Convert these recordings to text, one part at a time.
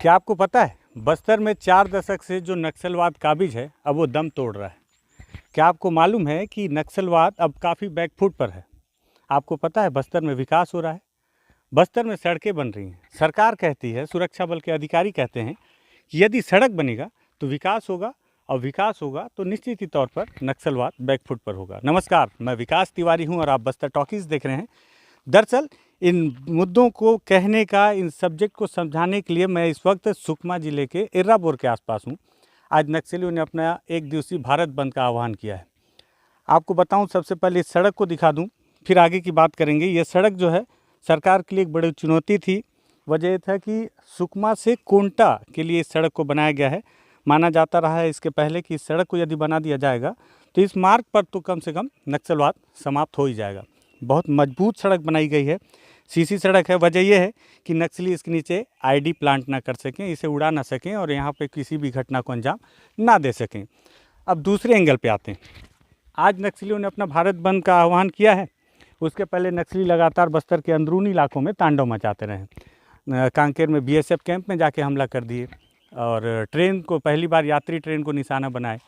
क्या आपको पता है बस्तर में 4 दशक से जो नक्सलवाद काबिज है अब वो दम तोड़ रहा है। क्या आपको मालूम है कि नक्सलवाद अब काफ़ी बैकफुट पर है। आपको पता है बस्तर में विकास हो रहा है, बस्तर में सड़कें बन रही हैं। सरकार कहती है, सुरक्षा बल के अधिकारी कहते हैं कि यदि सड़क बनेगा तो विकास होगा, और विकास होगा तो निश्चित ही तौर पर नक्सलवाद बैकफुट पर होगा। नमस्कार, मैं विकास तिवारी हूं और आप बस्तर टॉकीज़ देख रहे हैं। दरअसल इन मुद्दों को कहने का, इन सब्जेक्ट को समझाने के लिए मैं इस वक्त सुकमा ज़िले के इर्राबोर के आसपास हूँ। आज नक्सलियों ने अपना एक दिवसीय भारत बंद का आह्वान किया है। आपको बताऊं, सबसे पहले इस सड़क को दिखा दूं, फिर आगे की बात करेंगे। ये सड़क जो है सरकार के लिए एक बड़ी चुनौती थी। वजह यह था कि सुकमा से कोंटा के लिए इस सड़क को बनाया गया है। माना जाता रहा है इसके पहले कि इस सड़क को यदि बना दिया जाएगा तो इस मार्ग पर तो कम से कम नक्सलवाद समाप्त हो ही जाएगा। बहुत मजबूत सड़क बनाई गई है, सीसी सड़क है। वजह यह है कि नक्सली इसके नीचे आईडी प्लांट ना कर सकें, इसे उड़ा ना सकें और यहाँ पे किसी भी घटना को अंजाम ना दे सकें। अब दूसरे एंगल पे आते हैं। आज नक्सलियों ने अपना भारत बंद का आह्वान किया है। उसके पहले नक्सली लगातार बस्तर के अंदरूनी इलाकों में तांडव मचाते रहे। कांकेर में बीएसएफ कैंप में जाके हमला कर दिए और ट्रेन को, पहली बार यात्री ट्रेन को निशाना बनाए।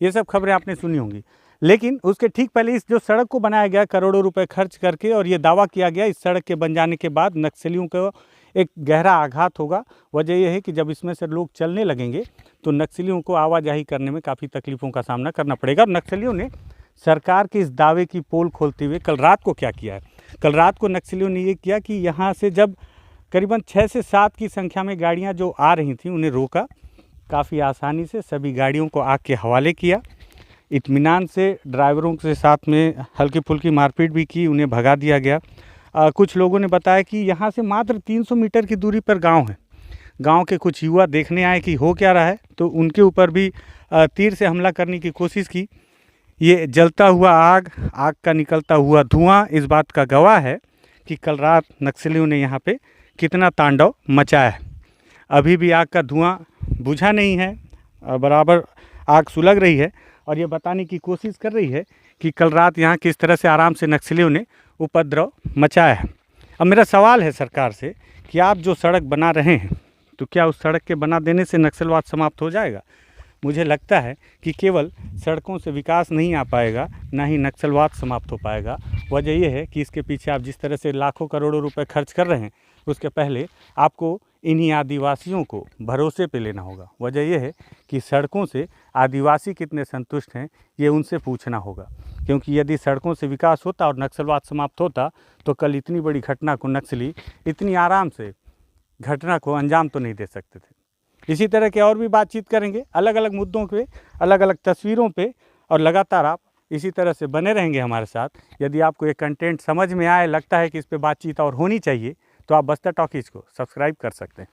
ये सब खबरें आपने सुनी होंगी। लेकिन उसके ठीक पहले इस जो सड़क को बनाया गया करोड़ों रुपए खर्च करके, और ये दावा किया गया इस सड़क के बन जाने के बाद नक्सलियों को एक गहरा आघात होगा। वजह यह है कि जब इसमें से लोग चलने लगेंगे तो नक्सलियों को आवाजाही करने में काफ़ी तकलीफ़ों का सामना करना पड़ेगा। और नक्सलियों ने सरकार के इस दावे की पोल खोलते हुए कल रात को क्या किया है? कल रात को नक्सलियों ने ये किया कि यहाँ से जब करीबन 6 से 7 की संख्या में गाड़ियाँ जो आ रही थीं उन्हें रोका। काफ़ी आसानी से सभी गाड़ियों को आग के हवाले किया। इत्मीनान से ड्राइवरों के साथ में हल्की फुल्की मारपीट भी की, उन्हें भगा दिया गया। कुछ लोगों ने बताया कि यहाँ से मात्र 300 मीटर की दूरी पर गांव है। गांव के कुछ युवा देखने आए कि हो क्या रहा है, तो उनके ऊपर भी तीर से हमला करने की कोशिश की। ये जलता हुआ आग का निकलता हुआ धुआं इस बात का गवाह है कि कल रात नक्सलियों ने यहाँ पे कितना तांडव मचाया है। अभी भी आग का धुआं बुझा नहीं है, बराबर आग सुलग रही है और ये बताने की कोशिश कर रही है कि कल रात यहाँ किस तरह से आराम से नक्सलियों ने उपद्रव मचाया है। अब मेरा सवाल है सरकार से कि आप जो सड़क बना रहे हैं तो क्या उस सड़क के बना देने से नक्सलवाद समाप्त हो जाएगा? मुझे लगता है कि केवल सड़कों से विकास नहीं आ पाएगा, ना ही नक्सलवाद समाप्त हो पाएगा। वजह यह है कि इसके पीछे आप जिस तरह से लाखों करोड़ों रुपए खर्च कर रहे हैं, उसके पहले आपको इन्हीं आदिवासियों को भरोसे पे लेना होगा। वजह यह है कि सड़कों से आदिवासी कितने संतुष्ट हैं ये उनसे पूछना होगा, क्योंकि यदि सड़कों से विकास होता और नक्सलवाद समाप्त होता तो कल इतनी बड़ी घटना को नक्सली इतनी आराम से घटना को अंजाम तो नहीं दे सकते थे। इसी तरह के और भी बातचीत करेंगे अलग अलग मुद्दों पे, अलग अलग तस्वीरों पे, और लगातार आप इसी तरह से बने रहेंगे हमारे साथ। यदि आपको ये कंटेंट समझ में आए, लगता है कि इस पे बातचीत और होनी चाहिए, तो आप बस्तर टॉकीज़ को सब्सक्राइब कर सकते हैं।